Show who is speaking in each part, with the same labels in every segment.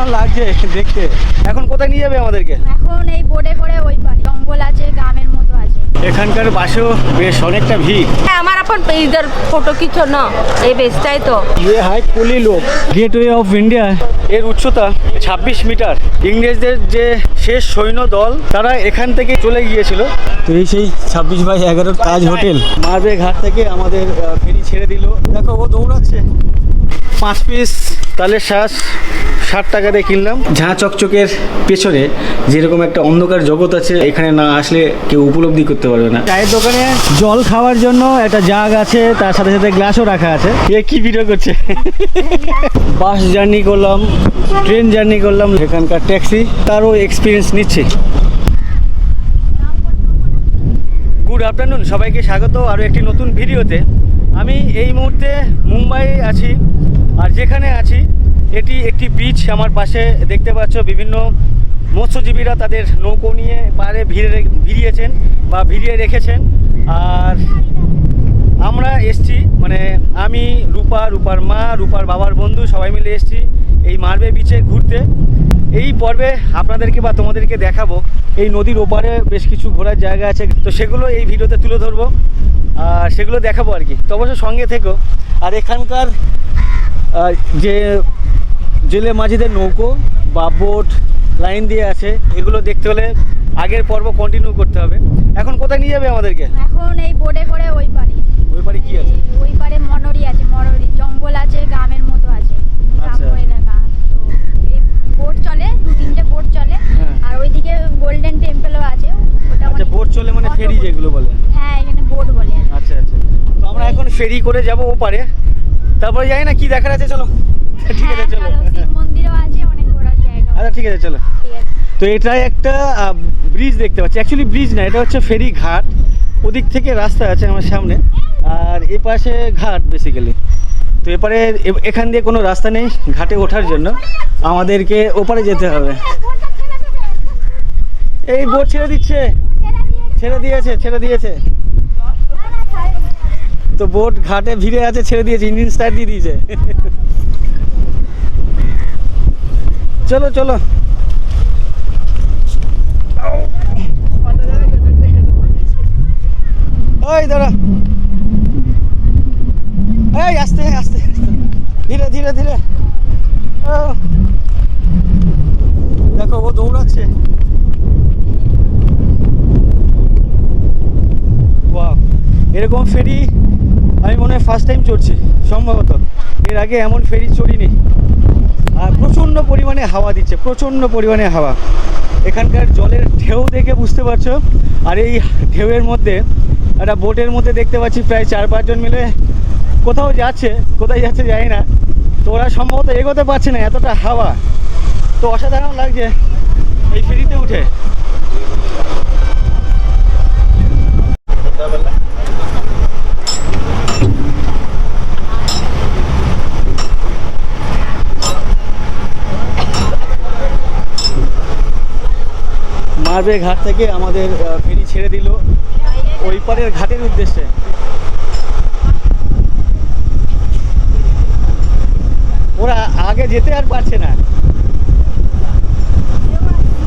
Speaker 1: অসাধারণ লাগছে দেখতে। এখন কোথায় নিয়ে যাবে আমাদেরকে?
Speaker 2: এখন এই বোটে করে ওই পারে জঙ্গল আছে, গ্রামের মতো আছে।
Speaker 1: এখানকার বাসেও বেশ অনেকটা ভিড়।
Speaker 3: हमारा अपन इधर फोटो खींचो ना, ये बेचता है तो
Speaker 1: ये है कुली लोक গেটওয়ে অফ ইন্ডিয়া। এর উচ্চতা 26 মিটার। ইংরেজদের যে শেষ সৈন্য দল তারা এখান থেকে চলে গিয়েছিল। তো এই সেই 26/11 তাজ হোটেল মারবে ঘাট থেকে আমাদের ফেরি ছেড়ে দিল। দেখো ও দৌড়াচ্ছে। 5 পিস তালের শ্বাস 60 টাকা দিয়ে কিনলাম। ঝাঁ চকচকের পেছনে যেরকম একটা অন্ধকার জগৎ আছে, এখানে না আসলে কেউ উপলব্ধি করতে পারবে না। চায়ের দোকানে জল খাওয়ার জন্য একটা জাগ আছে, তার সাথে সাথে গ্লাসও রাখা আছে। এ কি ভিডিও করছে? বাস জার্নি করলাম, ট্রেন জার্নি করলাম, এখানকার ট্যাক্সি তারও এক্সপিরিয়েন্স নিচ্ছে। গুড আফটারনুন, সবাইকে স্বাগত আরও একটি নতুন ভিডিওতে। আমি এই মুহূর্তে মুম্বাইয়ে আছি, আর যেখানে আছি এটি একটি বিচ। আমার পাশে দেখতে পাচ্ছ বিভিন্ন মৎস্যজীবীরা তাদের নৌকো নিয়ে পাড়ে ভিড়িয়েছেন বা ভিড়িয়ে রেখেছেন। আর আমরা এসছি, মানে আমি, রূপার মা, রূপার বাবার বন্ধু সবাই মিলে এসছি এই মারবে বিচে ঘুরতে। এই পর্বে আপনাদেরকে বা তোমাদেরকে দেখাবো এই নদীর ওপারে বেশ কিছু ঘোরার জায়গা আছে, তো সেগুলো এই ভিডিওতে তুলে ধরবো আর সেগুলো দেখাবো আর কি। তো অবশ্যই সঙ্গে থেকো। আর এখানকার যে জেলে মাঝিদের নৌকো বা বোট লাইন দিয়ে আছে, এগুলো দেখতে হলে আগের পর্ব কন্টিনিউ করতে হবে। এখন কোথায় নিয়ে যাবে আমাদেরকে?
Speaker 2: এখন এই বোটে করে ওই পারে।
Speaker 1: ওই পারে কি আছে?
Speaker 2: ওই পারে মনোরি আছে, মনোরি জঙ্গল আছে, গ্রামের মতো আছে,
Speaker 1: আচ্ছা।
Speaker 2: গ্রাম্য এলাকা। তো এই বোট চলে, 2-3টে বোট চলে।
Speaker 1: হ্যাঁ।
Speaker 2: আর ওইদিকে গোল্ডেন টেম্পলও আছে, ওটা
Speaker 1: আচ্ছা, বোট চলে মানে ফেরি যেগুলো বলে?
Speaker 2: হ্যাঁ, এখানে বোট বলে আর কি।
Speaker 1: আচ্ছা আচ্ছা। তো আমরা এখন ফেরি করে যাব ওপারে, তারপরে যাই না কি দেখার আছে, চলো। ঠিক আছে চলো।
Speaker 2: হ্যাঁ, শিব মন্দিরও আছে, অনেক ঘোরার জায়গা।
Speaker 1: আচ্ছা ঠিক আছে চলো।
Speaker 2: ঠিক আছে।
Speaker 1: তো এটা একটা ব্রিজ দেখতে পাচ্ছি, অ্যাকচুয়ালি ব্রিজ না, এটা হচ্ছে ফেরি ঘাট। ওদিক থেকে রাস্তা আছে আমার সামনে, আর এ পাশে ঘাট বেসিক্যালি। তো এপারে এখান দিয়ে কোনো রাস্তা নেই ঘাটে ওঠার জন্য, আমাদেরকে ওপারে যেতে হবে। এই বোট ছেড়ে দিচ্ছে, ছেড়ে দিয়েছে। তো বোট ঘাটে ভিড়ে আছে, ছেড়ে দিয়েছে, ইঞ্জিন স্টার্ট দিয়ে দিয়েছে। চলো চলো। ওই দাঁড়া, এই আস্তে আস্তে ধীরে ধীরে ধীরে। দেখো ও দৌড়াচ্ছে। বাহ, এরকম ফেরি আমি মনে হয় ফার্স্ট টাইম চড়ছি সম্ভবত। এর আগে এমন ফেরি চড়িনি। আর প্রচণ্ড পরিমাণে হাওয়া দিচ্ছে, প্রচণ্ড পরিমাণে হাওয়া। এখানকার জলের ঢেউ দেখে বুঝতে পারছো। আর এই ঢেউয়ের মধ্যে একটা বোটের মধ্যে দেখতে পাচ্ছি প্রায় 4-5 জন মিলে কোথাও যাচ্ছে, কোথায় যাচ্ছে জানি না। তো ওরা সম্ভবত এগোতে পারছে না, এতটা হাওয়া। তো অসাধারণ লাগছে এই ফেরিতে উঠে। মারবে ঘাট থেকে আমাদের ফেরি ছেড়ে দিল ওই পারের ঘাটের উদ্দেশ্যে। ওরা আগে যেতে আর পারছে না,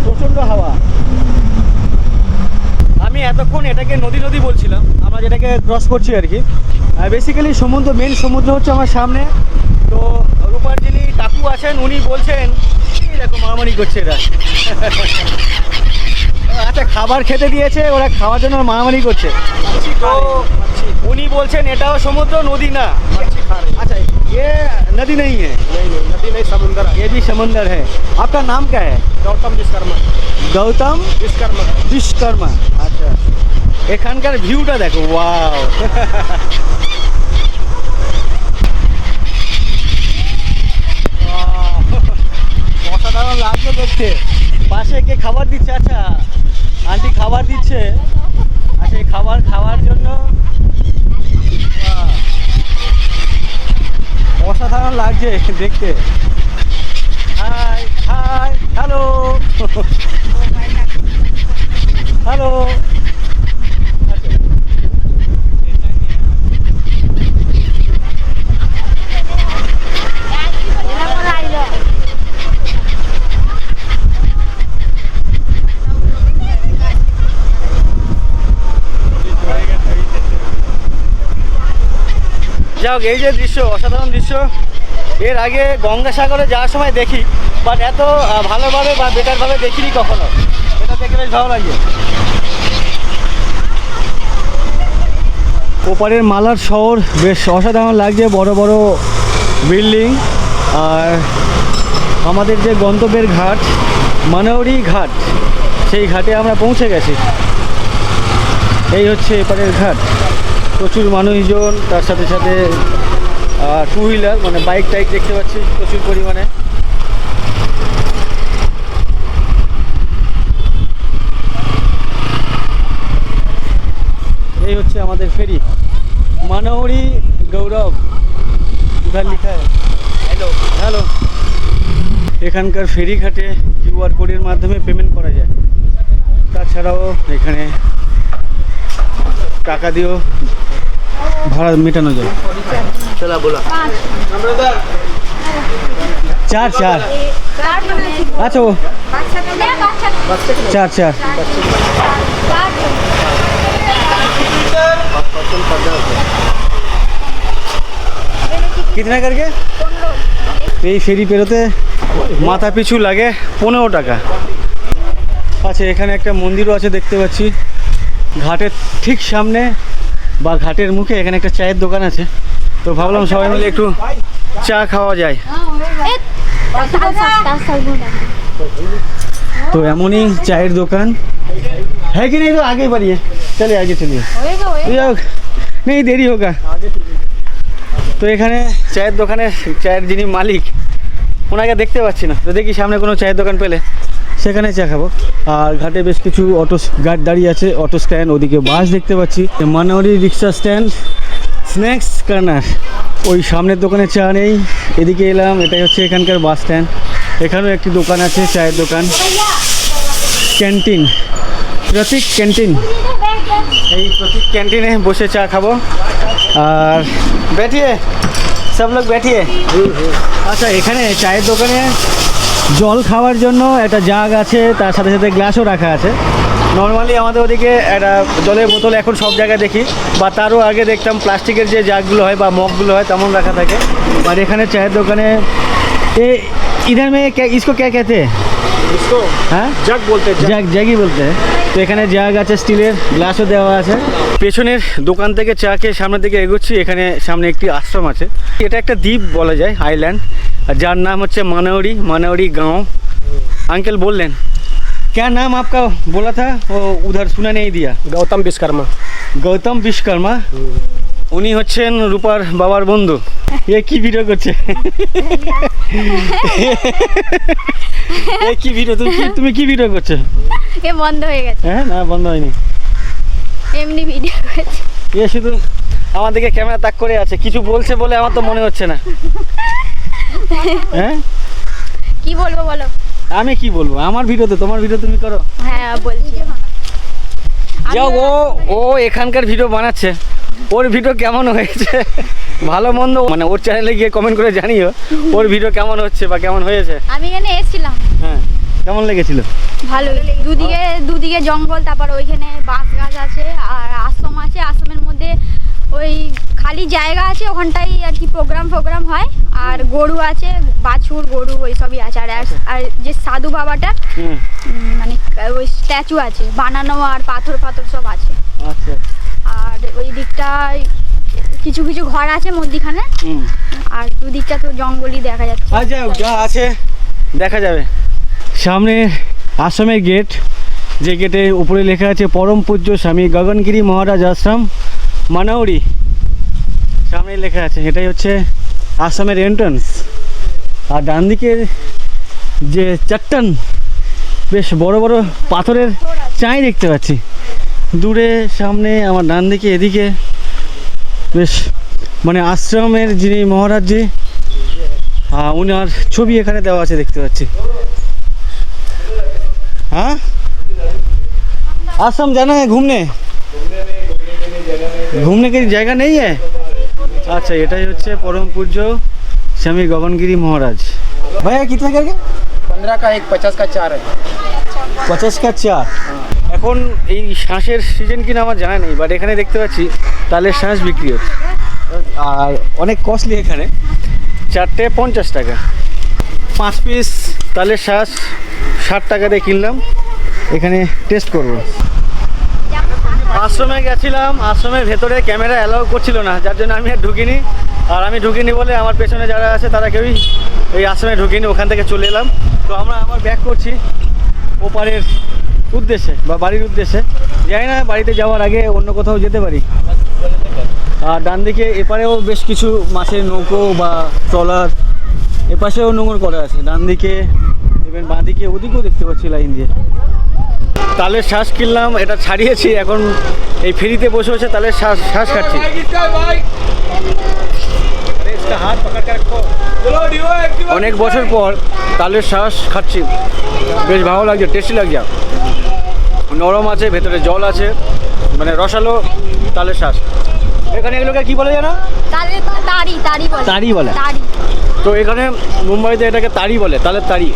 Speaker 1: প্রচণ্ড হাওয়া। আমি এতক্ষণ এটাকে নদী বলছিলাম, আমরা যেটাকে ক্রস করছি আর কি। বেসিক্যালি সমুদ্র, মেন সমুদ্র হচ্ছে আমার সামনে। তো রূপার যিনি কাকু আছেন উনি বলছেন এরকম মারামারি করছে এরা। আচ্ছা, খাবার খেতে দিয়েছে, ওরা খাওয়ার জন্য মারামারি করছে। তো উনি বলছেন এটাও সমুদ্র, নদী না। अच्छा, ये नदी नहीं है?
Speaker 4: नहीं नदी नहीं, समुंदर है।
Speaker 1: ये भी समंदर है। आपका नाम क्या है?
Speaker 4: गौतम विश्वकर्मा।
Speaker 1: गौतम
Speaker 4: विश्वकर्मा।
Speaker 1: विश्वकर्मा। আচ্ছা, এখানকার ভিউটা দেখো, ওয়াও। অসাধারণ লাগছে দেখতে। পাশে কে খাবার দিচ্ছে? আচ্ছা, আন্টি খাবার দিচ্ছে। আচ্ছা, এই খাবার খাওয়ার জন্য অসাধারণ লাগছে দেখতে। High high, hello hello. যাক, এই যে দৃশ্য, অসাধারণ দৃশ্য, এর আগে গঙ্গাসাগরে যাওয়ার সময় দেখি, বাট এত ভালোভাবে বা বেটারভাবে দেখিনি কখনো। এটা দেখে বেশ ভালো লাগে। ওপারের মালার শহর বেশ অসাধারণ লাগছে, বড় বড় বিল্ডিং। আর আমাদের যে গন্তব্যের ঘাট মানাউরি ঘাট, সেই ঘাটে আমরা পৌঁছে গেছি। এই হচ্ছে এপারের ঘাট। প্রচুর মানুষজন, তার সাথে সাথে টু হুইলার মানে বাইক টাইক দেখতে পাচ্ছি প্রচুর পরিমাণে। এই হচ্ছে আমাদের ফেরি মানাউরি গৌরব, উধার লিখা হ্যালো হ্যালো। এখানকার ফেরি ঘাটে কিউআর কোডের মাধ্যমে পেমেন্ট করা যায়। তাছাড়াও এখানে টাকা দিয়েও ভাড়া মেটানো যায়। চলা বলা 4 আচ্ছা, ও 4 कितना करके? এই ফেরি পেরোতে মাথা পিছু লাগে 15 টাকা। আচ্ছা, এখানে একটা মন্দিরও আছে দেখতে পাচ্ছি ঘাটের ঠিক সামনে বা ঘাটের মুখে। এখানে একটা চায়ের দোকান আছে, তো ভাবলাম সবাই মিলে একটু চা খাওয়া যায়। तो एमोनी चाय दुकान है कि नहीं? तो आगे बढ़िए, चलिए आगे चलिए, नहीं देरी होगा। तो এখানে চায়ের দোকানে চায়ের যিনি মালিক ওনাকে দেখতে পাচ্ছি না, তো দেখি সামনে কোনো চায়ের দোকান পেলে সেখানে চা খাবো। আর ঘাটে বেশ কিছু অটো গাড়ি দাঁড়িয়ে আছে, অটো স্ট্যান্ড, ওদিকে বাস দেখতে পাচ্ছি, মানাউরি রিক্সা স্ট্যান্ড, স্ন্যাক্স কর্নার। ওই সামনের দোকানে চা নেই, এদিকে এলাম, এটাই হচ্ছে এখানকার বাস স্ট্যান্ড। এখানেও একটি দোকান আছে, চায়ের দোকান, ক্যান্টিন, প্রতীক ক্যান্টিন। এই প্রতীক ক্যান্টিনে বসে চা খাবো। আর बैठिए सब लोग बैठिए। আচ্ছা, এখানে চায়ের দোকানে জল খাওয়ার জন্য একটা জাগ আছে, তার সাথে সাথে গ্লাসও রাখা আছে। নর্মালি আমাদের ওদিকে একটা জলের বোতল এখন সব জায়গায় দেখি, বা তারও আগে দেখতাম প্লাস্টিকের যে জাগগুলো হয় বা মগগুলো হয় তেমন রাখা থাকে। আর এখানে চায়ের দোকানে इधर में क्या इसको क्या कहते हैं?
Speaker 4: इसको
Speaker 1: হ্যাঁ,
Speaker 4: जग बोलते हैं,
Speaker 1: জাগ, জাগই বলতে হয়। তো এখানে জাগ আছে, স্টিলের গ্লাসও দেওয়া আছে। পেছনের দোকান থেকে চা খেয়ে সামনের দিকে এগোচ্ছি। এখানে সামনে একটি আশ্রম আছে, এটা একটা দ্বীপ বলা যায়, আইল্যান্ড, যার নাম হচ্ছে মানাউরি, মানাউরি গাঁও। अंकल बोल लें क्या नाम आपका बोला था, वो उधर सुना नहीं दिया।
Speaker 4: गौतम विश्वकर्मा।
Speaker 1: গৌতম বিশ্বকর্মা, উনি হচ্ছেন রূপার বাবার বন্ধু। এ কি ভিডিও করছে? এ কি ভিডিও? তুমি কি ভিডিও করছো?
Speaker 2: এ বন্ধ হয়ে গেছে।
Speaker 1: হ্যাঁ, না বন্ধ হয়নি,
Speaker 2: এমনি ভিডিও করছি।
Speaker 1: এ শুধু আমার দিকে ক্যামেরা তাক করে আছে, কিছু বলছে বলে আমার তো মনে হচ্ছে না। হ্যাঁ,
Speaker 2: কি বলবো বলো?
Speaker 1: আমি কি বলবো? আমার ভিডিওতে, তোমার ভিডিও তুমি করো।
Speaker 2: হ্যাঁ বলছি।
Speaker 1: যাও, ও এখানকার ভিডিও বানাচ্ছে, ওর ভিডিও কেমন হয়েছে ভালো মন্দ মানে ওর চ্যানেলে গিয়ে কমেন্ট করে জানিও ওর ভিডিও কেমন হচ্ছে বা কেমন হয়েছে।
Speaker 2: আমি এখানে এসেছিলাম।
Speaker 1: হ্যাঁ, কেমন লেগেছিল?
Speaker 2: ভালো, দুদিকে জঙ্গল, তারপর ওইখানে বাঁশ গাছ আছে আর আশ্রম আছে। আশ্রমের মধ্যে ওই খালি জায়গা আছে, ওখানটাই আর কি প্রোগ্রাম হয়। আর গরু আছে, বাছুর গরু ওইসবই আছে। আর যে সাধু বাবাটার মানে ওই স্ট্যাচু আছে বানানো, আর পাথর সব আছে।
Speaker 1: আচ্ছা,
Speaker 2: আর ওই দিকটায় কিছু কিছু ঘর আছে মধ্যিখানে, আর দুদিকটা তো জঙ্গলই দেখা যাচ্ছে।
Speaker 1: আচ্ছা, যা আছে দেখা যাবে। সামনে আশ্রমের গেট, যে গেটে উপরে লেখা আছে পরম পূজ্য স্বামী গগনগিরি মহারাজ আশ্রম মানাউরি, সামনে লেখা আছে। এটাই হচ্ছে আশ্রমের এন্ট্রান্স। আর ডান দিকের যে চট্টান, বেশ বড় বড় পাথরের চাই দেখতে পাচ্ছি দূরে। সামনে আমার ডান দিকে এদিকে বেশ মানে আশ্রমের যিনি মহারাজজি, উনার ছবি এখানে দেওয়া আছে দেখতে পাচ্ছি। हाँ, आश्रम जाना है घूमने की जगह नहीं है। अच्छा, এটাই হচ্ছে পরম পূজ্য স্বামী গগনগিরি মহারাজ। ভাইয়া कितना करके?
Speaker 4: 15 का एक, 50 का 4 है।
Speaker 1: 50 का 4। এখন এই শাঁসের সিজন কিনা আমার জানা নেই, বাট এখানে দেখতে পাচ্ছি তালের শাঁস বিক্রি হচ্ছে। আর অনেক কস্টলি এখানে, 4টে 50 টাকা। 5 পিস তালের শ্বাস 60 টাকা দিয়ে কিনলাম, এখানে টেস্ট করব। আশ্রমে গেছিলাম, আশ্রমের ভেতরে ক্যামেরা অ্যালাউ করছিল না, যার জন্য আমি আর ঢুকিনি। আর আমি ঢুকিনি বলে আমার পেছনে যারা আছে তারা কেউই এই আশ্রমে ঢুকিনি, ওখান থেকে চলে এলাম। তো আমরা আমার ব্যাক করছি ওপারের উদ্দেশ্যে বা বাড়ির উদ্দেশ্যে। জানি না বাড়িতে যাওয়ার আগে অন্য কোথাও যেতে পারি। আর ডান দিকে এপারেও বেশ কিছু মাছের নৌকো বা ট্রলার, এপাশেও নোঙর করা আছে ডান দিকে, এবং বাঁ দিকে ওদিকেও দেখতে পাচ্ছি লাইন দিয়ে। তালের শ্বাস কিনলাম, এটা ছাড়িয়েছি, এখন এই ফেরিতে বসে বসে তালের শ্বাস খাচ্ছি। অনেক বছর পর তালের শ্বাস খাচ্ছি, বেশ ভালো লাগছে, টেস্টি লাগছে। নরম আছে, ভেতরে জল আছে, মানে রসালো তালের শ্বাস। এখানে এগুলোকে কি বলে জানো? তাড়ি বলে। তো এখানে মুম্বাইতে এটাকে তাড়ি বলে, তালের তাড়ি।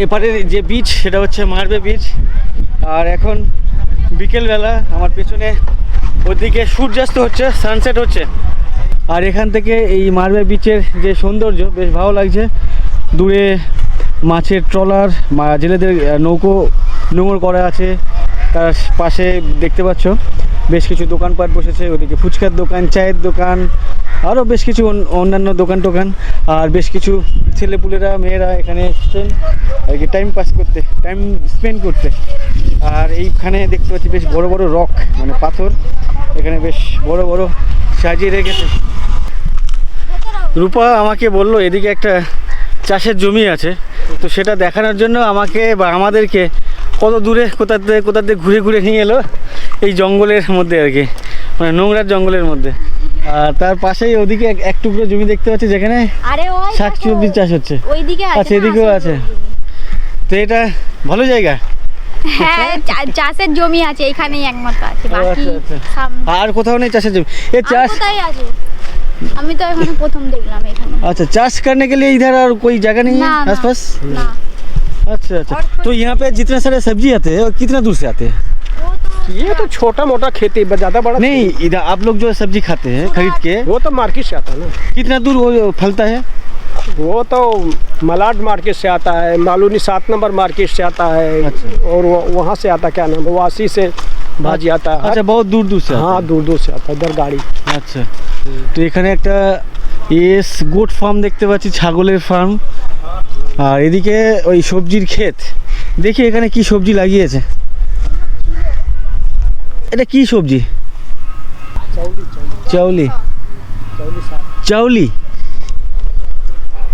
Speaker 1: এপারের যে বিচ সেটা হচ্ছে মারবে বিচ। আর এখন বিকেলবেলা, আমার পেছনে ওদিকে সূর্যাস্ত হচ্ছে, সানসেট হচ্ছে। আর এখান থেকে এই মারবে বিচের যে সৌন্দর্য বেশ ভালো লাগছে। দূরে মাছের ট্রলার, জেলেদের নৌকো নোঙর করা আছে, তার পাশে দেখতে পাচ্ছ বেশ কিছু দোকানপাট বসেছে। ওদিকে ফুচকার দোকান, চায়ের দোকান, আরও বেশ কিছু অন্যান্য দোকান টোকান। আর বেশ কিছু ছেলেপুলেরা, মেয়েরা এখানে এসছেন আর কি টাইম পাস করতে, টাইম স্পেন্ড করতে। আর এইখানে দেখতে পাচ্ছি বেশ বড় বড় রক, মানে পাথর, এখানে বেশ বড় বড় সাজিয়ে রেখেছে। রূপা আমাকে বলল এদিকে একটা চাষের জমি আছে, তো সেটা দেখানোর জন্য আমাকে বা আমাদেরকে কত দূরে কোথাতে ঘুরে ঘুরে নিয়ে এলো এই জঙ্গলের মধ্যে আর কি, মানে নোংরার জঙ্গলের মধ্যে। আর তার পাশেই ওদিকে এক টুকরো জমি দেখতে পাচ্ছি যেখানে শাকসবজি চাষ হচ্ছে। আচ্ছা, এদিকেও আছে। তো এটা ভালো জায়গা।
Speaker 2: হ্যাঁ, চাষের জমি আছে এখানেই একমাত্র আছে, বাকি
Speaker 1: আর কোথাও নেই চাষের জমি। ये चाष
Speaker 2: কোথায় আছে? আমি তো এখানে প্রথম দেখলাম এখানে।
Speaker 1: अच्छा, चाष करने के लिए इधर और कोई जगह नहीं है आसपास?
Speaker 2: ना।
Speaker 1: अच्छा अच्छा, तो यहाँ पे जितने सारे सब्जी आते हैं कितना दूर से आते हैं?
Speaker 4: ये तो छोटा मोटा खेती, ज्यादा बड़ा
Speaker 1: नहीं, इधर आप लोग जो सब्जी खाते हैं खरीद के,
Speaker 4: वो तो मार्केट से आता है ना।
Speaker 1: कितना दूर वो फलता है?
Speaker 4: वो तो मलाड मार्केट से आता है, मालूनी 7 नंबर मार्केट से आता है।
Speaker 1: अच्छा।
Speaker 4: और वहाँ से आता, क्या नाम, वासी से भाजी आता है।
Speaker 1: अच्छा, बहुत दूर दूर से आता
Speaker 4: हाँ, दूर दूर से आता है इधर गाड़ी।
Speaker 1: है। আচ্ছা, তো এখানে একটা গোট ফার্ম দেখতে পাচ্ছি, ছাগলের ফার্ম। আর এদিকে ওই সবজির ক্ষেত। দেখি এখানে কি সবজি লাগিয়েছে। এটা কি সবজি? চাউলি। চাউলি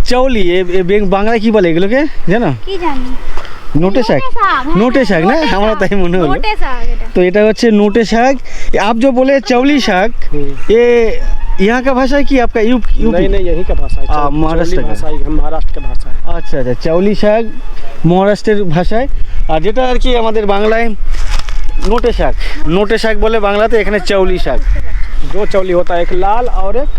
Speaker 1: চাউলি বাংলায় কি বলে এগুলোকে জানো?
Speaker 2: কি জানি,
Speaker 1: নোটে শাক। নোটে শাক না, আমার তাই মনে হলো।
Speaker 2: নোটে শাক এটা।
Speaker 1: तो এটা হচ্ছে নোটে শাক। आप जो बोले चौली शाक, ये यहाँ का भाषा है कि आपका यूपी?
Speaker 4: नहीं नहीं, यही का भाषा है।
Speaker 1: महाराष्ट्र का
Speaker 4: भाषा, महाराष्ट्र का भाषा है।
Speaker 1: আচ্ছা আচ্ছা, চাউলি শাক মহারাষ্ট্রের ভাষায়। আর যেটা আর কি আমাদের বাংলায় নোটে শাক, নোটে শাক বলে বাংলাতে, এখানে চাউলি শাক।
Speaker 4: दो चौली होता है, एक लाल और एक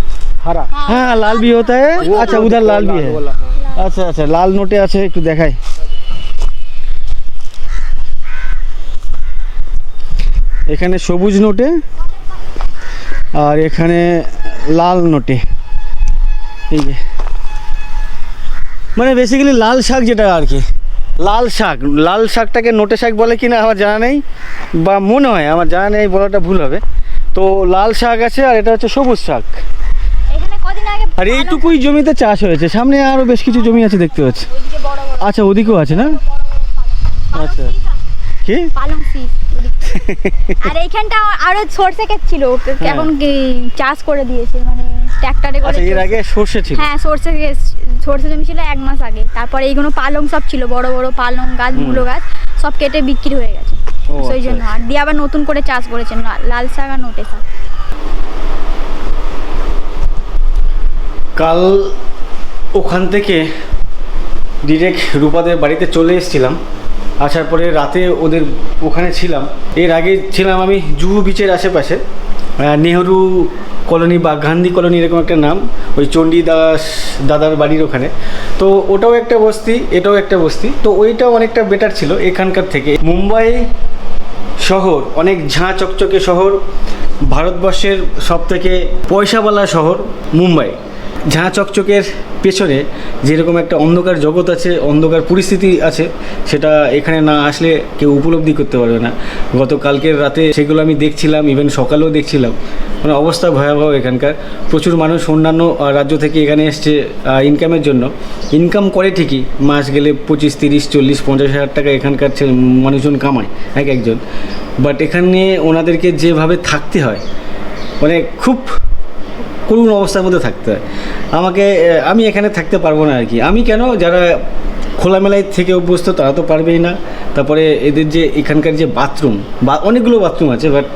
Speaker 4: हरा।
Speaker 1: हाँ, लाल भी होता है। अच्छा, उधर लाल भी है।
Speaker 4: बोला, हाँ।
Speaker 1: আচ্ছা আচ্ছা, লাল নোটে আছে, একটু দেখাই। এখানে সবুজ নোটে আর এখানে লাল নোটে। এই যে মানে বেসিক্যালি লাল শাক যেটা আর কি, লাল শাক, লাল শাকটাকে নোটে শাক বলে কিনা আমার জানা নেই, বা মনে হয় আমার জানা নেই, বলাটা ভুল হবে। তো লাল শাক আছে আর এটা হচ্ছে সবুজ শাক।
Speaker 2: এখানে কদিন আগে
Speaker 1: আর এইটুকুই জমিতে চাষ হয়েছে, সামনে আরও বেশ কিছু জমি আছে দেখতে পাচ্ছি।
Speaker 2: ওইদিকে বড় বড়
Speaker 1: আচ্ছা, ওদিকেও আছে না? আচ্ছা, কি
Speaker 2: পালং শীষ। আর এইখানটা আরো সরষে ক্ষেত ছিল, এখন কি চাষ করে দিয়েছে, মানে ট্রাক্টরে করে।
Speaker 1: আচ্ছা, এর আগে সর্ষে ছিল?
Speaker 2: হ্যাঁ, সরষে জমি ছিল 1 মাস আগে। তারপরে এইগুলো পালং সব ছিল, বড় বড় পালং গাছ, মূলো গাছ সব কেটে বিক্রি হয়ে গেছে। সেই জন্য আর দিয়ে আবার নতুন করে চাষ করেছেন লাল শাক আর নোটে শাক।
Speaker 1: কাল ওখান থেকে ডিরেক্ট রূপাদের বাড়িতে চলে এসেছিলাম। আসার পরে রাতে ওদের ওখানে ছিলাম। এর আগে ছিলাম আমি জুহু বিচের আশেপাশে, নেহরু কলোনি বা গান্ধী কলোনি এরকম একটা নাম, ওই চণ্ডীদাস দাদার বাড়ির ওখানে। তো ওটাও একটা বস্তি, এটাও একটা বস্তি। তো ওইটাও অনেকটা বেটার ছিল এখানকার থেকে। মুম্বাই শহর, অনেক ঝাঁ চকচকে শহর, ভারতবর্ষের সবথেকে পয়সাওয়ালা শহর মুম্বাই। ঝাঁ চকচকের পেছনে যেরকম একটা অন্ধকার জগৎ আছে, অন্ধকার পরিস্থিতি আছে, সেটা এখানে না আসলে কেউ উপলব্ধি করতে পারবে না। গতকালকের রাতে সেগুলো আমি দেখছিলাম, ইভেন সকালেও দেখছিলাম, মানে অবস্থা ভয়াবহ এখানকার। প্রচুর মানুষ অন্যান্য রাজ্য থেকে এখানে এসছে ইনকামের জন্য। ইনকাম করে ঠিকই, মাস গেলে 25, 30, 40, 50 হাজার টাকা এখানকার মানুষজন কামায় একজন। বাট এখানে ওনাদেরকে যেভাবে থাকতে হয়, মানে খুব করুণ অবস্থার মধ্যে থাকতে হয়। আমি এখানে থাকতে পারবো না আর কি। আমি কেন, যারা খোলামেলায় থেকে অভ্যস্ত তারা তো পারবেই না। তারপরে এদের যে এখানকার যে বাথরুম, অনেকগুলো বাথরুম আছে, বাট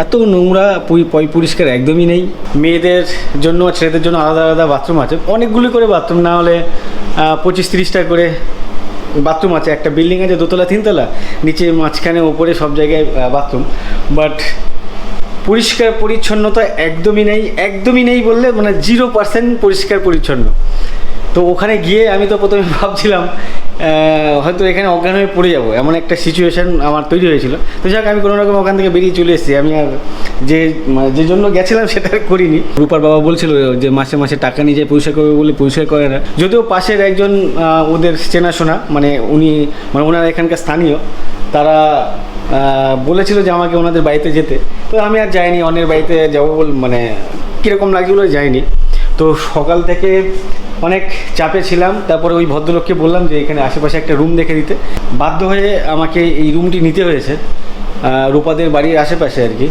Speaker 1: এত নোংরা, পরিষ্কার একদমই নেই। মেয়েদের জন্য ছেলেদের জন্য আলাদা আলাদা বাথরুম আছে, অনেকগুলি করে বাথরুম, না হলে 25-30টা করে বাথরুম আছে। একটা বিল্ডিং আছে 2 তলা 3 তলা, নিচে মাঝখানে ওপরে সব জায়গায় বাথরুম। বাট পরিষ্কার পরিচ্ছন্নতা একদমই নেই বললে মানে 0% পরিষ্কার পরিচ্ছন্ন। তো ওখানে গিয়ে আমি তো প্রথমে ভাবছিলাম হয়তো এখানে অজ্ঞান হয়ে পড়ে যাবো, এমন একটা সিচুয়েশান আমার তৈরি হয়েছিল। তো যাক, আমি কোনো রকম ওখান থেকে বেরিয়ে চলে এসেছি। আমি আর যে জন্য গেছিলাম সেটা আর করিনি। রূপার বাবা বলছিল যে মাসে মাসে টাকা নিয়ে যায় পরিষ্কার করবে বলে, পরিষ্কার করে না। যদিও পাশের একজন ওদের চেনাশোনা, মানে ওনারা এখানকার স্থানীয়, তারা বলেছিল যে আমাকে ওনাদের বাড়িতে যেতে। তো আমি আর যাইনি, অন্যের বাড়িতে যাবো মানে কীরকম লাগছিলো যাইনি। তো সকাল থেকে অনেক চাপে ছিলাম। তারপরে ওই ভদ্রলোককে বললাম যে এখানে আশেপাশে একটা রুম দেখে দিতে। বাধ্য হয়ে আমাকে এই রুমটি নিতে হয়েছে, রূপাদের বাড়ির আশেপাশে আর কি,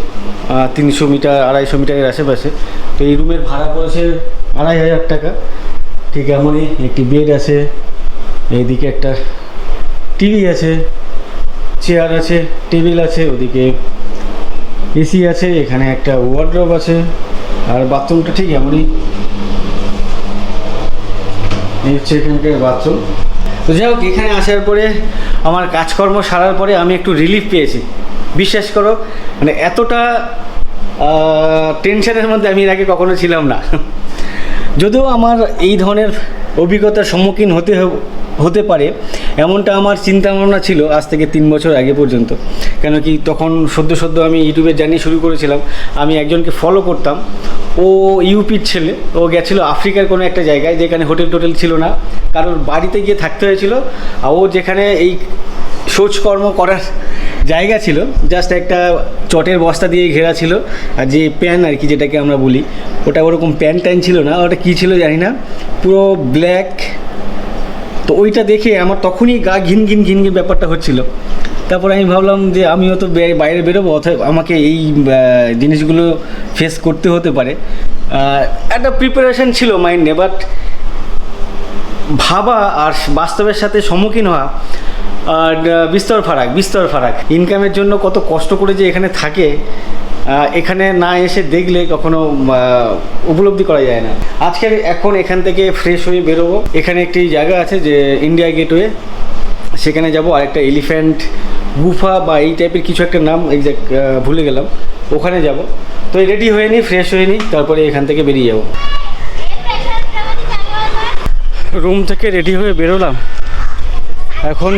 Speaker 1: 300 মিটার 250 মিটারের আশেপাশে। তো এই রুমের ভাড়া পড়েছে 2500 টাকা। ঠিক এমনই একটি বেড আছে, এইদিকে একটা টিভি আছে, চেয়ার আছে, টেবিল আছে, ওদিকে এসি আছে, এখানে একটা ওয়ার্ডরোব আছে, আর বাথরুমটা ঠিক এমনই। এই হচ্ছে এখানকার বাথরুম। তো যাই হোক, এখানে আসার পরে আমার কাজকর্ম সারার পরে আমি একটু রিলিফ পেয়েছি, বিশ্বাস করো। মানে এতটা টেনশনের মধ্যে আমি এর আগে কখনো ছিলাম না। যদিও আমার এই ধরনের অভিজ্ঞতার সম্মুখীন হতে পারে এমনটা আমার চিন্তা ভাবনা ছিল আজ থেকে 3 বছর আগে পর্যন্ত। কেন কি, তখন সদ্য আমি ইউটিউবের জার্নি শুরু করেছিলাম। আমি একজনকে ফলো করতাম, ও ইউপির ছেলে, ও গেছিলো আফ্রিকার কোনো একটা জায়গায় যেখানে হোটেল ছিল না, কারোর বাড়িতে গিয়ে থাকতে হয়েছিল। আর ও যেখানে এই শৌচকর্ম করার জায়গা ছিল, জাস্ট একটা চটের বস্তা দিয়ে ঘেরা ছিল, আর যে প্যান আর কি যেটাকে আমরা বলি, ওটা ওরকম প্যান ছিল না, ওটা কী ছিল জানি না, পুরো ব্ল্যাক। তো ওইটা দেখে আমার তখনই গা ঘিন ব্যাপারটা হচ্ছিল। তারপর আমি ভাবলাম যে আমিও তো বাইরে বেরোবো, অথবা আমাকে এই জিনিসগুলো ফেস করতে হতে পারে। একটা প্রিপারেশন ছিল মাইন্ডে, বাট ভাবা আর বাস্তবের সাথে সম্মুখীন হওয়া আর বিস্তর ফারাক। ইনকামের জন্য কত কষ্ট করে যে এখানে থাকে, এখানে না এসে দেখলে কখনো উপলব্ধি করা যায় না। এখন এখান থেকে ফ্রেশ হয়ে বেরোবো। এখানে একটি জায়গা আছে যে ইন্ডিয়া গেটওয়ে, সেখানে যাব। আর একটা এলিফ্যান্ট গুফা বা এই টাইপের কিছু একটা নাম এক্সাক্ট ভুলে গেলাম, ওখানে যাব। তো রেডি হয়ে নিই, ফ্রেশ হয়ে নিই, তারপরে এখান থেকে বেরিয়ে যাব। রুম থেকে রেডি হয়ে বেরোলাম, এখন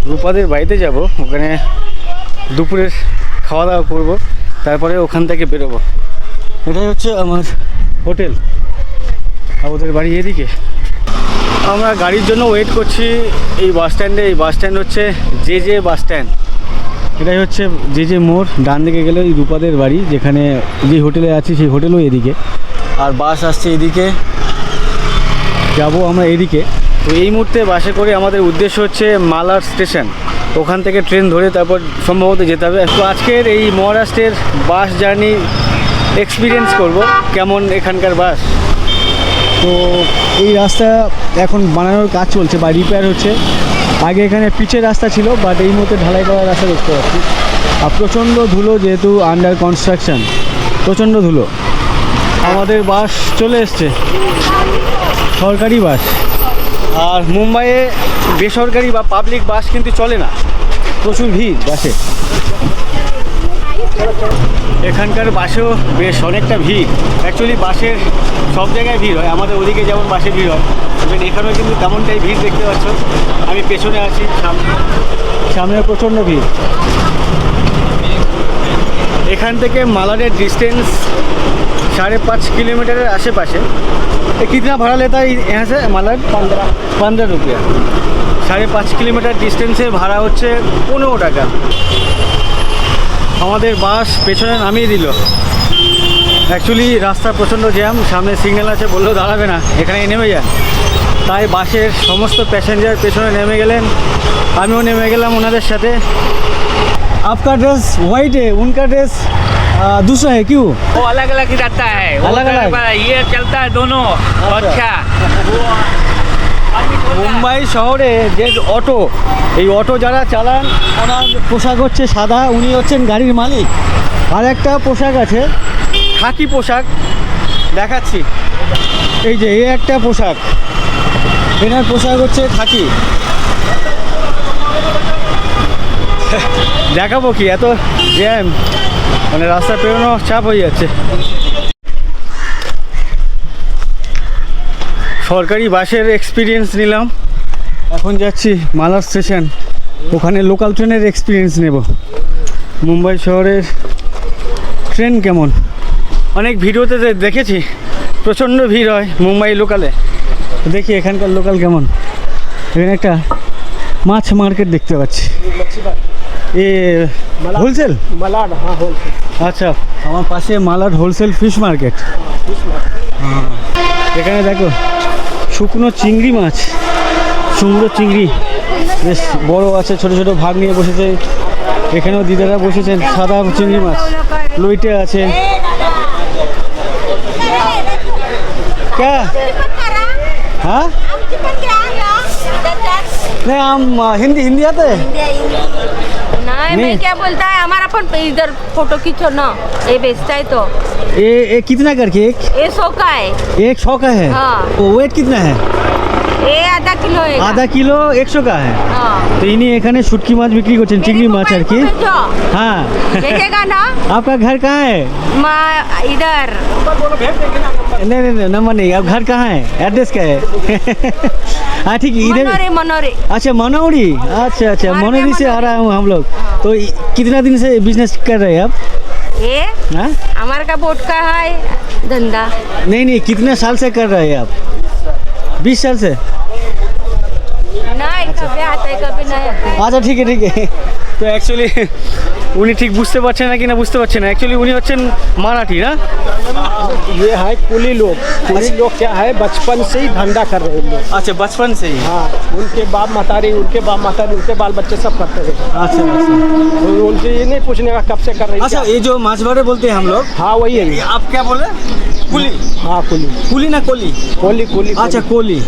Speaker 1: রূপাদের বাড়িতে যাব, ওখানে দুপুরের খাওয়া দাওয়া করবো, তারপরে ওখান থেকে বেরোবো। এটাই হচ্ছে আমার হোটেল, আর ওদের বাড়ি এদিকে। আমরা গাড়ির জন্য ওয়েট করছি এই বাস স্ট্যান্ডে। এই বাস স্ট্যান্ড হচ্ছে যে বাস স্ট্যান্ড। এটাই হচ্ছে যে মোড়। ডান দিকে গেলে এই রূপাদের বাড়ি, যেখানে যে হোটেলে আছি সেই হোটেলও এদিকে, আর বাস আসছে এদিকে, যাবো আমরা এদিকে। তো এই মুহূর্তে বাসে করে আমাদের উদ্দেশ্য হচ্ছে মালাড স্টেশন, ওখান থেকে ট্রেন ধরে তারপর সম্ভবত যেতে হবে। তো আজকের এই মহারাষ্ট্রের বাস জার্নি এক্সপিরিয়েন্স করব, কেমন এখানকার বাস। তো এই রাস্তা এখন বানানোর কাজ চলছে বা রিপেয়ার হচ্ছে। আগে এখানে পিচের রাস্তা ছিল, বাট এই মুহূর্তে ঢালাই করার রাস্তা দেখতে পাচ্ছি। আর প্রচণ্ড ধুলো, যেহেতু আন্ডার কনস্ট্রাকশন, প্রচণ্ড ধুলো। আমাদের বাস চলে এসছে, সরকারি বাস। আর মুম্বাইয়ে বেসরকারি বা পাবলিক বাস কিন্তু চলে না, প্রচুর ভিড় বাসে। এখানকার বাসেও বেশ অনেকটা ভিড়। অ্যাকচুয়ালি বাসের সব জায়গায় ভিড় হয়, আমাদের ওদিকে যেমন বাসে ভিড় হয়, এখানেও কিন্তু তেমনটাই ভিড় দেখতে পাচ্ছ। আমি পেছনে আছি, সামনে প্রচণ্ড ভিড়। এখান থেকে मालाड डिस्टेंस 5.5 किलोमीटर आशे-पाशे। कितना भाड़ा लेता है यहाँ से मालाड? 15 रुपया। 5.5 किलोमीटर डिस्टेंसে ভাড়া হচ্ছে 15 টাকা। আমাদের বাস পেছনে নামিয়ে দিল। অ্যাকচুয়ালি রাস্তা প্রচণ্ড জ্যাম, সামনে সিগন্যাল আছে, বললেও দাঁড়াবে না, এখানে নেমে যান। তাই বাসের সমস্ত প্যাসেঞ্জার পেছনে নেমে গেলেন, আমিও নেমে গেলাম ওনাদের সাথে। आपका ड्रेस वाइट है, उनका ड्रेस दूसरा है, क्यों?
Speaker 5: वो अलग अलग ही रहता है, वो
Speaker 1: अलग-अलग?
Speaker 5: ये चलता है दोनों। अच्छा
Speaker 1: মুম্বাই শহরে যে অটো, এই অটো যারা চালান ওনার পোশাক হচ্ছে সাদা, উনি হচ্ছেন গাড়ির মালিক। আর একটা পোশাক আছে খাকি পোশাক, দেখাচ্ছি। এই যে এই একটা পোশাক, এনার পোশাক হচ্ছে খাকি। দেখাবো কি, এত জ্যাম, মানে রাস্তা পেরোনো চাপ হয়ে যাচ্ছে। সরকারি বাসের এক্সপিরিয়েন্স নিলাম, এখন যাচ্ছি মালাড স্টেশন, ওখানে লোকাল ট্রেনের এক্সপিরিয়েন্স নেব। মুম্বাই শহরের ট্রেন কেমন, অনেক ভিডিওতে দেখেছি প্রচণ্ড ভিড় হয় মুম্বাই লোকালে। দেখি এখানকার লোকাল কেমন। এখানে একটা মাছ মার্কেট দেখতে পাচ্ছি। এ হোলসেল
Speaker 4: मलाड, हाँ होलसेल।
Speaker 1: আচ্ছা, আমার পাশে মালাড হোলসেল ফিশ মার্কেট। হ্যাঁ, এখানে দেখো শুকনো চিংড়ি মাছ, সুন্দর চিংড়ি, বেশ বড় আছে, ছোট ছোট ভাগ নিয়ে বসেছে। এখানেও দিদারা বসেছেন, সাদা চিংড়ি মাছ, লইটে আছে। क्या हाँ नहीं, हम हिंदी हिंदी आते हैं?
Speaker 3: नहीं मैं क्या बोलता है, हमारा अपन इधर फोटो खींचो ना, ये बेचता है तो
Speaker 1: ये कितना करके एक?
Speaker 3: ये 100 का है।
Speaker 1: 100 का है?
Speaker 3: हाँ।
Speaker 1: तो वेट कितना है?
Speaker 3: ये आधा किलो है।
Speaker 1: आधा किलो 100 का है।
Speaker 3: हाँ।
Speaker 1: তো ইনি এখানে শুটকি মাছ বিক্রি করছেন, চিংড়ি মাছ আর কি। হ্যাঁ,
Speaker 3: बेचेगा ना?
Speaker 1: आपका घर कहाँ है?
Speaker 3: मैं इधर
Speaker 1: नहीं नहीं नहीं, नंबर नहीं, अब घर कहाँ है, एड्रेस क्या है? हाँ ठीक है, इधर।
Speaker 3: मनोरे मनोरे।
Speaker 1: अच्छा मनौरी, अच्छा अच्छा,
Speaker 3: हाँ,
Speaker 1: मनौरी से आ
Speaker 3: मनौरी।
Speaker 1: रहा हूँ हम लोग। तो कितना दिन से बिजनेस कर रहे हैं आप?
Speaker 3: ये
Speaker 1: हाँ?
Speaker 3: हमारे का बोट का है धंधा।
Speaker 1: नहीं नहीं, कितने साल से कर रहे हैं आप? 20 साल से?
Speaker 3: नहीं कभी आता है कभी नहीं आता है।
Speaker 1: আচ্ছা ঠিক আছে ঠিক আছে। তো অ্যাকচুয়ালি উনি ঠিক বুঝতে পারছেন না কিনা বুঝতে পারছেন না, অ্যাকচুয়ালি উনি হচ্ছেন মারাঠি না?
Speaker 4: ये है कुली लोग। कुली लोग क्या है, बचपन से ही धंधा कर रहे हैं लोग।
Speaker 1: আচ্ছা, बचपन से ही?
Speaker 4: हाँ, उनके बाप मातारी, उनके बाल बच्चे सब करते हैं।
Speaker 1: अच्छा अच्छा
Speaker 4: तो उनसे ये नहीं पूछने का कब से कर रहे हैं।
Speaker 1: अच्छा, ये जो माछवाड़े बोलते हैं हम लोग,
Speaker 4: हाँ वही है।
Speaker 1: आप क्या बोले? কুলি?
Speaker 4: हाँ कुली,
Speaker 1: কুলি না কলি?
Speaker 4: कोली कुली।
Speaker 1: আচ্ছা কলি।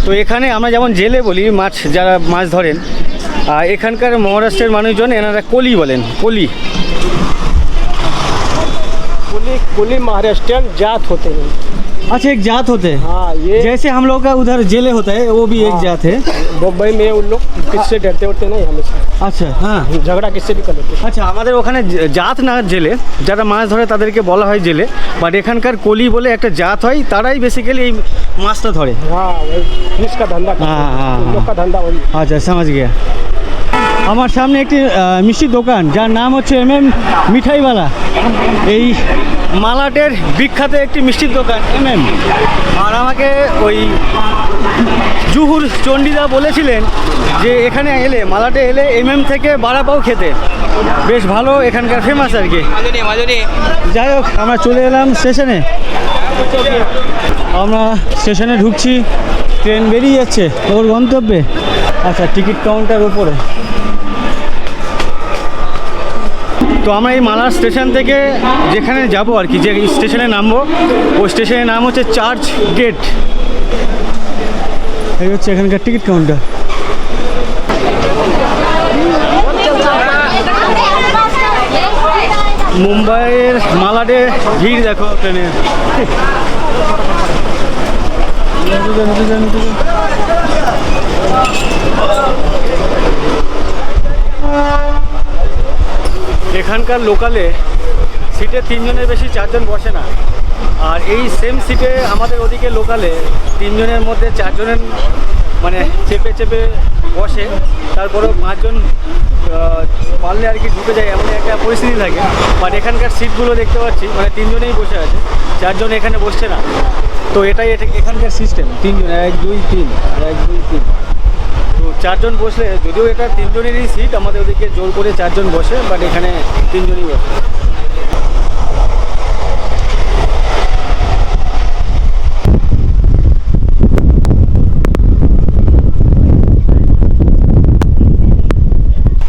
Speaker 1: তো এখানে আমরা যেমন জেলে বলি মাছ, যারা মাছ ধরেন, আর এখানকার মহারাষ্ট্রের মানুষজন এনারা কলি বলেন, কলি।
Speaker 4: कुली कुली महाराष्ट्रियन जात होते हैं।
Speaker 1: अच्छा, एक जात होते हैं।
Speaker 4: हाँ, ये
Speaker 1: जैसे हम लोग का उधर जेले होता है, वो भी एक जात है।
Speaker 4: मुंबई में उन लोग किससे डरते उड़ते नहीं हमेशा,
Speaker 1: আচ্ছা হ্যাঁ।
Speaker 4: झगड़ा किससे भी कर लेते।
Speaker 1: আচ্ছা, আমাদের ওখানে জাত না জেলে, যারা মাছ ধরে তাদেরকে বলা হয় জেলে, বাট এখানকার কলি বলে একটা জাত হয়, তারাই বেসিক্যালি এই মাছটা ধরে।
Speaker 4: हाँ वही फिश का धंधा करते
Speaker 1: हाँ,
Speaker 4: हैं।
Speaker 1: हाँ,
Speaker 4: उन लोग का धंधा वही।
Speaker 1: আচ্ছা समझ गया। আমার সামনে একটি মিষ্টির দোকান, যার নাম হচ্ছে MM মিঠাইওয়ালা। এই মালাটের বিখ্যাত একটি মিষ্টির দোকান MM। আর আমাকে ওই জুহুর চণ্ডীদা বলেছিলেন যে এখানে এলে, মালাটে এলে MM থেকে বাড়া পাও খেতে, বেশ ভালো, এখানকার ফেমাস আর কি। যাই হোক, আমরা চলে এলাম স্টেশনে। আমরা স্টেশনে ঢুকছি, ট্রেন বেরিয়ে যাচ্ছে ওর গন্তব্যে। আচ্ছা, টিকিট কাউন্টার উপরে। তো আমরা এই মালাড স্টেশন থেকে যেখানে যাব আর কি, যে স্টেশনে নামবো, ওই স্টেশনের নাম হচ্ছে চার্চ গেট। এই হচ্ছে এখানকার টিকিট কাউন্টার। মুম্বাইয়ের মালাডে ভিড় দেখো ট্রেনের। এখানকার লোকালে সিটে 3 জনের বেশি 4 জন বসে না, আর এই সেম সিটে আমাদের ওদিকে লোকালে 3 জনের মধ্যে 4 জনের মানে চেপে চেপে বসে, তারপরেও 5 জন পারলে আর কি ঢুকে যায়, এমন একটা পরিস্থিতি থাকে। বাট এখানকার সিটগুলো দেখতে পাচ্ছি মানে 3 জনেই বসে আছে, 4 জন এখানে বসছে না। তো এটাই এখানকার সিস্টেম, 3 জন, 1 2 3 1 2 3। তো 4 জন বসলে, যদিও এটা 3 জনেরই সিট, আমাদের ওদিকে জোর করে 4 জন বসে, বাট এখানে 3 জনই বসে।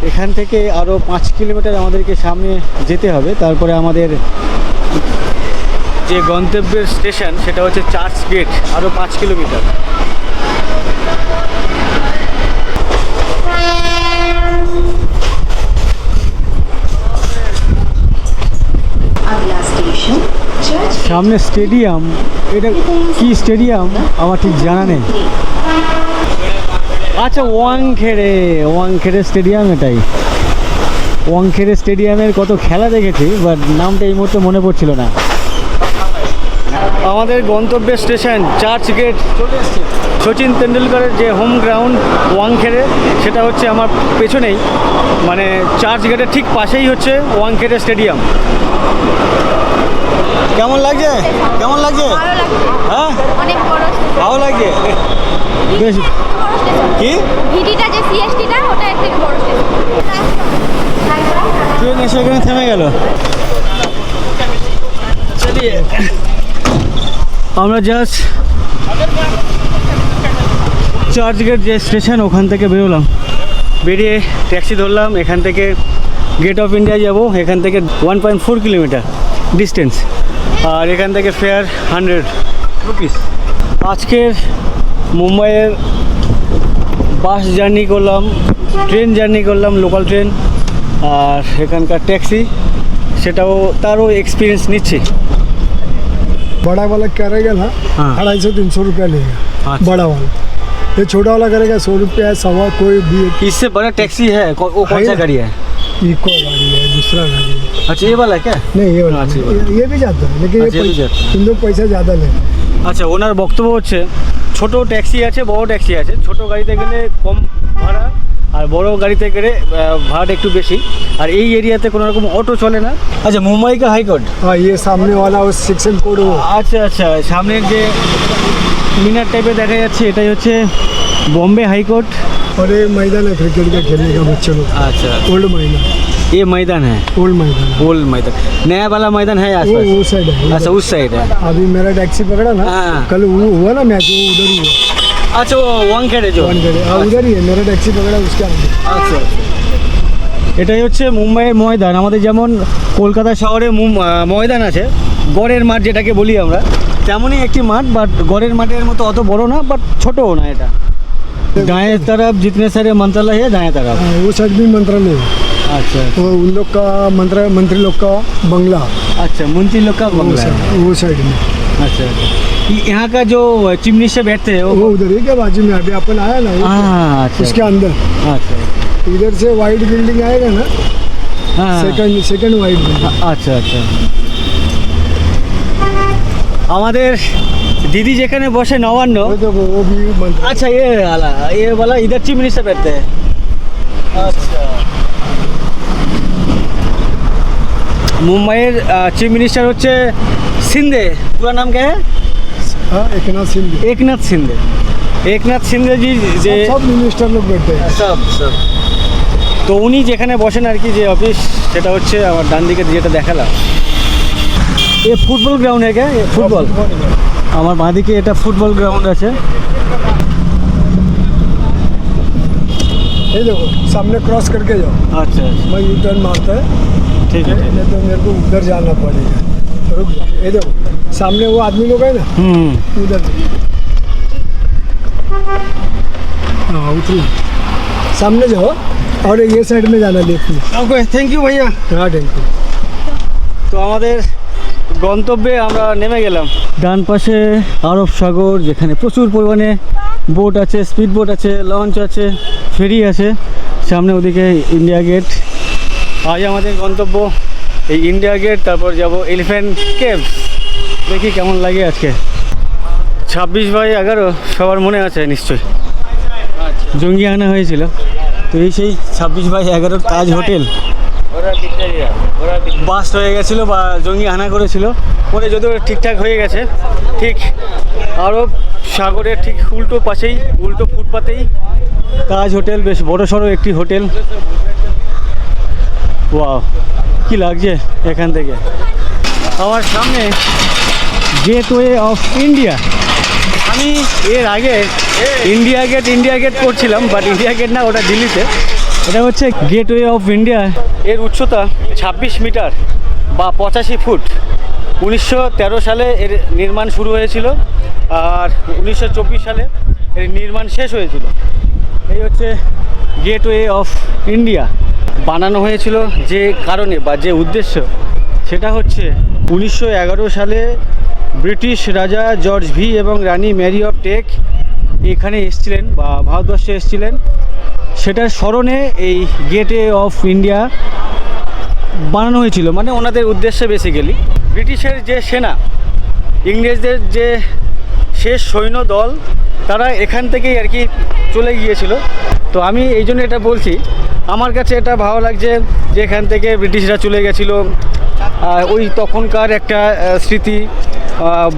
Speaker 1: এখান থেকে আরও 5 কিলোমিটার আমাদেরকে সামনে যেতে হবে, তারপরে আমাদের যে গন্তব্যের স্টেশন সেটা হচ্ছে চার্চ গেট, আরও 5 কিলোমিটার। সামনে স্টেডিয়াম, এটা কি স্টেডিয়াম আমার ঠিক জানা নেই। আচ্ছা, ওয়াংখেড়ে স্টেডিয়াম, এটাই ওয়াংখেড়ে স্টেডিয়ামের কত খেলা দেখেছি, বাট নামটা এই মুহূর্তে মনে পড়ছিল না। আমাদের গন্তব্যের স্টেশন চার্চ গেট চলে এসছে। সচিন তেন্ডুলকরের যে হোম গ্রাউন্ড ওয়াংখেড়ে, সেটা হচ্ছে আমার পেছনেই, মানে চার্চ গেটের ঠিক পাশেই হচ্ছে ওয়াংখেড়ে স্টেডিয়াম। কেমন লাগছে? কেমন লাগছে?
Speaker 2: ভালো লাগছে,
Speaker 1: হ্যাঁ,
Speaker 2: অনেক বড়
Speaker 1: ভালো লাগছে বেশ। কি
Speaker 2: ভিডিটা যে সিএসটিটা, ওটা এর থেকে বড় স্টেশন।
Speaker 1: ট্রেন এসে এখানে থেমে গেল। চলিয়ে আমরা জাস্ট চার্চ গেট যে স্টেশন, ওখান থেকে বেরোলাম, বেরিয়ে ট্যাক্সি ধরলাম। এখান থেকে গেট অফ ইন্ডিয়া যাব, এখান থেকে 1.4 কিলোমিটার ডিস্টেন্স, আর এখান থেকে ফেয়ার 100 রুপিস। আজকের মুম্বাইয়ের বাস জার্নি করলাম, ট্রেন জার্নি করলাম, লোকাল ট্রেন, আর এখানকার ট্যাক্সি, সেটাও তারও এক্সপিরিয়েন্স নিচ্ছি।
Speaker 6: बड़ा वाला करेगा ना
Speaker 1: हाँ।
Speaker 6: 250-300 रुपया लेगा,
Speaker 1: अच्छा।
Speaker 6: बड़ा वाला। ये छोटा वाला करेगा 100 रुपया, सवा कोई भी।
Speaker 1: इससे बड़ा टैक्सी है, वो कौन सा
Speaker 6: है ना?
Speaker 1: गाड़ी है?
Speaker 6: इको गाड़ी है, दूसरा गाड़ी है।
Speaker 1: अच्छा, ये वाला है क्या?
Speaker 6: नहीं ये वाला
Speaker 1: अच्छा,
Speaker 6: नहीं।
Speaker 1: ये वाला।
Speaker 6: ये भी जाता है, लेकिन
Speaker 1: अच्छा, ये भी जाता है।
Speaker 6: इन लोग पैसा ज़्यादा लेते हैं।
Speaker 1: আচ্ছা, ওনার বক্তব্য হচ্ছে ছোট ট্যাক্সি আছে, বড় ট্যাক্সি আছে। ছোট গাড়িতে গেলে কম ভাড়া, আর বড় গাড়িতে গেলে ভাড়া একটু বেশি। আর এই এরিয়াতে কোনো রকম অটো চলে না। আচ্ছা, মুম্বাই কা হাইকোর্ট।
Speaker 6: हाँ, ये सामने वाला वो सेक्शन कोड वो।
Speaker 1: আচ্ছা আচ্ছা, সামনের যে মিনার টাইপের দেখা যাচ্ছে, এটাই হচ্ছে बॉम्बे हाईकोर्ट।
Speaker 6: और ये मैदान है क्रिकेट का खेलने का बच्चों लोग,
Speaker 1: अच्छा,
Speaker 6: ओल्ड मैदान।
Speaker 1: ये मैदान है,
Speaker 6: ओल्ड मैदान है।
Speaker 1: ओल्ड मैदान। नया वाला मैदान है
Speaker 6: वो
Speaker 1: आसपास?
Speaker 6: वो साइड है।
Speaker 1: अच्छा, उस साइड है।
Speaker 6: अभी मेरा टैक्सी पकड़ा ना,
Speaker 1: हाँ।
Speaker 6: कल वो हुआ ना मैच, वो उधर ही हुआ।
Speaker 1: अच्छा, वो वांगखेड़े जो।
Speaker 6: हाँ, उधर ही है, मेरा टैक्सी पकड़ा उसके आगे।
Speaker 1: আচ্ছা, এটাই হচ্ছে মুম্বাইয়ের ময়দান। আমাদের যেমন কলকাতা শহরে ময়দান আছে, গড়ের মাঠ যেটাকে বলি আমরা, তেমনই একটি মাঠ, বাট গড়ের মাঠের মতো অত বড় না, বাট ছোটও না। এটা दाएं तरफ जितने सारे मंत्रालय है, दाएं तरफ।
Speaker 6: हाँ, वो साइड भी मंत्रालय है।
Speaker 1: अच्छा
Speaker 6: वो उन लोग का मंत्री लोग का बंगला,
Speaker 1: अच्छा, मंत्री लोग का बंगला है।
Speaker 6: वो साइड में।
Speaker 1: अच्छा, यहाँ का जो चीफ मिनिस्टर बैठते हैं
Speaker 6: वो उधर ही क्या बाजू में अभी अपन आया ना,
Speaker 1: हाँ, अच्छा
Speaker 6: उसके अंदर
Speaker 1: अच्छा,
Speaker 6: इधर से वाइट बिल्डिंग आएगा ना,
Speaker 1: हाँ,
Speaker 6: सेकंड वाइट बिल्डिंग।
Speaker 1: আচ্ছা আচ্ছা। আমাদের দিদি যেখানে বসে নবান্ন,
Speaker 6: वो देखो वो भी मंत्री।
Speaker 1: अच्छा, ये वाला इधर चीफ मिनिस्टर बैठते हैं। अच्छा, मुंबईर चीफ मिनिस्टर হচ্ছে सिंधे। पूरा नाम क्या है?
Speaker 6: हाँ, एकनाथ शिंदे।
Speaker 1: एकनाथ शिंदे जी যে
Speaker 6: सब मिनिस्टर लोग बैठे हैं।
Speaker 1: সব তো উনি যেখানে বসেন আর কি, যে অফিস, সেটা হচ্ছে আমার ডান দিকে যেটা দেখালাম। এ ফুটবল গ্রাউন্ড है क्या? ফুটবল আমার বাঁ দিকে এটা ফুটবল গ্রাউন্ড আছে।
Speaker 6: ये देखो सामने क्रॉस करके जाओ,
Speaker 1: আচ্ছা আচ্ছা,
Speaker 6: मैं यू टर्न मारता है,
Speaker 1: ঠিক আছে।
Speaker 6: नहीं तो मेरे को उधर जाना पड़ेगा। रुक जाओ, ये देखो सामने वो आदमी लोग है ना,
Speaker 1: হুম,
Speaker 6: उधर। हाँ, उतरो सामने जाओ, और ये साइड में जाना लेफ्ट में।
Speaker 1: ওকে, থ্যাংক ইউ ভাইয়া।
Speaker 6: हाँ, थैंक यू।
Speaker 1: তো আমাদের গন্তব্যে আমরা নেমে গেলাম। ডান পাশে আরব সাগর, যেখানে প্রচুর পরিমাণে বোট আছে, স্পিড বোট আছে, লঞ্চ আছে, ফেরি আছে। সামনে ওদিকে ইন্ডিয়া গেট। আজ আমাদের গন্তব্য এই ইন্ডিয়া গেট, তারপর যাব এলিফ্যান্ট কেভস। দেখি কেমন লাগে আজকে। 26/11 সবার মনে আছে নিশ্চয়ই। জঙ্গি আনা হয়েছিল। তো এই সেই 26/11 তাজ হোটেল বাস্ট হয়ে গেছিলো বা জঙ্গি হানা করেছিল, পরে যদিও ঠিকঠাক হয়ে গেছে। ঠিক আরব সাগরের ঠিক উল্টো পাশেই, উল্টো ফুটপাতেই তাজ হোটেল, বেশ বড় সড়ো একটি হোটেল। ওয়াও, কি লাগছে এখান থেকে। আমার সামনে গেটওয়ে অফ ইন্ডিয়া। আমি এর আগে ইন্ডিয়া গেট করছিলাম, বাট ইন্ডিয়া গেট না, ওটা দিল্লিতে। এটা হচ্ছে গেটওয়ে অফ ইন্ডিয়া। এর উচ্চতা 26 মিটার বা 85 ফুট। 1913 সালে এর নির্মাণ শুরু হয়েছিল আর 1924 সালে এর নির্মাণ শেষ হয়েছিল। এই হচ্ছে গেটওয়ে অফ ইন্ডিয়া। বানানো হয়েছিল যে কারণে বা যে উদ্দেশ্য, সেটা হচ্ছে 1911 সালে ব্রিটিশ রাজা জর্জ ভি এবং রানী ম্যারি অফ টেক এখানে এসেছিলেন বা ভারতবর্ষে এসেছিলেন। সেটার স্মরণে এই গেটওয়ে অফ ইন্ডিয়া বানানো হয়েছিল, মানে ওনাদের উদ্দেশ্যে। বেসিক্যালি ব্রিটিশের যে সেনা, ইংরেজদের যে শেষ সৈন্য দল, তারা এখান থেকেই আর কি চলে গিয়েছিল। তো আমি এই জন্য এটা বলছি, আমার কাছে এটা ভালো লাগছে যে এখান থেকে ব্রিটিশরা চলে গেছিলো। ওই তখনকার একটা স্মৃতি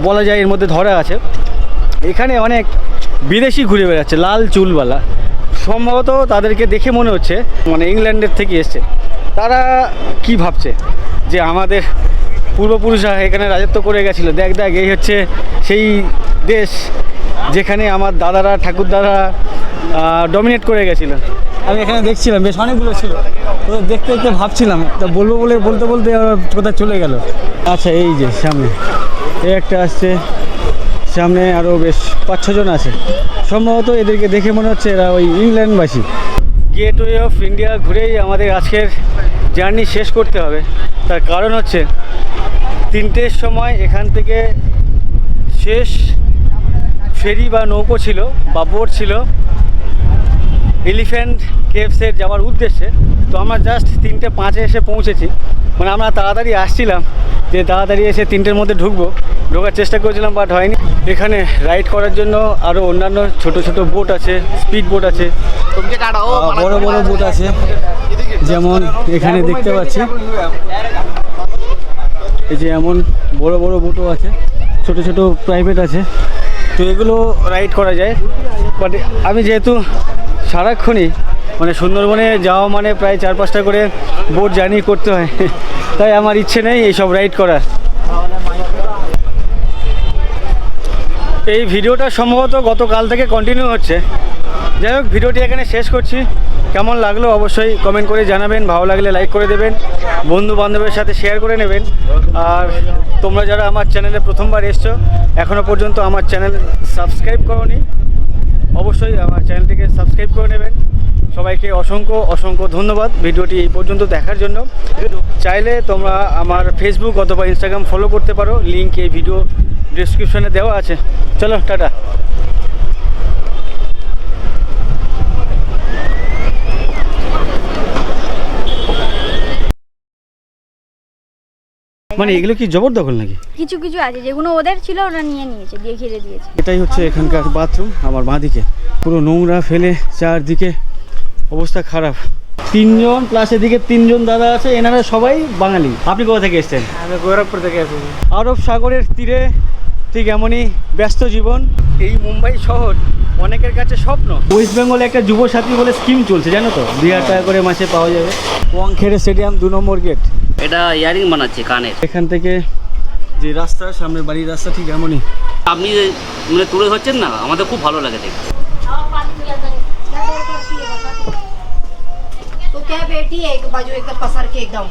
Speaker 1: বলা যায় এর মধ্যে ধরা আছে। এখানে অনেক বিদেশি ঘুরে বেড়াচ্ছে, লাল চুলওয়ালা। সম্ভবত তাদেরকে দেখে মনে হচ্ছে মানে ইংল্যান্ডের থেকে এসছে। তারা কি ভাবছে যে আমাদের পূর্বপুরুষরা এখানে রাজত্ব করে গেছিলো, দেখ দেখ এই হচ্ছে সেই দেশ যেখানে আমার দাদারা ঠাকুরদারা ডমিনেট করে গেছিলো। আমি এখানে দেখছিলাম বেশ অনেকগুলো ছিল, তো দেখতে দেখতে ভাবছিলাম তা বলবো বলে বলতে বলতে কোথায় চলে গেল। আচ্ছা, এই যে সামনে এই একটা আসছে, সামনে আরও বেশ 5-6 জন আছে। সম্ভবত এদেরকে দেখে মনে হচ্ছে এরা ওই ইংল্যান্ডবাসী। গেটওয়ে অফ ইন্ডিয়া ঘুরেই আমাদের আজকের জার্নি শেষ করতে হবে। তার কারণ হচ্ছে 3টের সময় এখান থেকে শেষ ফেরি বা নৌকো ছিল বা বোট ছিল এলিফ্যান্ট কেভসের যাওয়ার উদ্দেশ্যে। তো আমরা জাস্ট 3:05 এসে পৌঁছেছি। মানে আমরা তাড়াতাড়ি আসছিলাম যে তাড়াতাড়ি এসে 3টের মধ্যে ঢোকার চেষ্টা করেছিলাম, বাট হয়নি। এখানে রাইড করার জন্য আরও অন্যান্য ছোট ছোট বোট আছে, স্পিড বোট আছে, বড় বড় বোট আছে, যেমন এখানে দেখতে পাচ্ছি। এই যে এমন বড় বড় বোটও আছে, ছোট ছোট প্রাইভেট আছে। তো এগুলো রাইড করা যায়। বাট আমি যেহেতু সারাক্ষণই মানে সুন্দরবনে যাওয়া মানে প্রায় 4-5টা করে বোট জার্নি করতে হয়, তাই আমার ইচ্ছে নেই এইসব রাইড করার। এই ভিডিওটা সম্ভবত গতকাল থেকে কন্টিনিউ হচ্ছে। যাই হোক, ভিডিওটি এখানে শেষ করছি। কেমন লাগলো অবশ্যই কমেন্ট করে জানাবেন। ভালো লাগলে লাইক করে দেবেন, বন্ধু বান্ধবের সাথে শেয়ার করে নেবেন। আর তোমরা যারা আমার চ্যানেলে প্রথমবার এসছো, এখনও পর্যন্ত আমার চ্যানেল সাবস্ক্রাইব করোনি, অবশ্যই আমার চ্যানেলটিকে সাবস্ক্রাইব করে নেবেন। সবাইকে অসংখ্য অসংখ্য ধন্যবাদ ভিডিওটি এই পর্যন্ত দেখার জন্য। চাইলে তোমরা আমার ফেসবুক অথবা ইনস্টাগ্রাম ফলো করতে পারো, লিঙ্ক এই ভিডিও ডিসক্রিপশনে দেওয়া আছে। চলো, টাটা। মানে এগুলো কি জবরদখল নাকি?
Speaker 2: কিছু কিছু আছে যেগুলো ওদের ছিল, ওরা নিয়ে নিয়েছে, দিয়ে ঘিরে দিয়েছে।
Speaker 1: এটাই হচ্ছে এখানকার বাথরুম। আমার বাঁদিকে পুরো নোংরা ফেলে চারদিকে অবস্থা খারাপ। 3 জন প্লাস এদিকে 3 জন দাদা আছে, এনারা সবাই বাঙালি। আপনি কোথা থেকে এসেছেন?
Speaker 4: আমি গোরখপুর থেকে এসেছি।
Speaker 1: আরব সাগরের তীরে ঠিক এমনই ব্যস্ত জীবন। এই মুম্বাই শহর অনেকের কাছে স্বপ্ন। ওয়েস্ট বেঙ্গলে একটা যুবসাথী বলে স্কিম চলছে, জানো তো? 2000 টাকা করে মাসে পাওয়া যাবে। ওয়াংখেড়ে স্টেডিয়াম 2 নম্বর গেট।
Speaker 7: এটা ইয়ারিং বানাচ্ছে কানের।
Speaker 1: এখান থেকে যে রাস্তা, সামনের বাড়ির রাস্তা ঠিক এমনই।
Speaker 7: আপনি মানে তুলে ধরছেন না, আমাদের খুব ভালো লাগে দেখতে।
Speaker 3: तो क्या बेटी है एक बाजू एक पसर के एकदम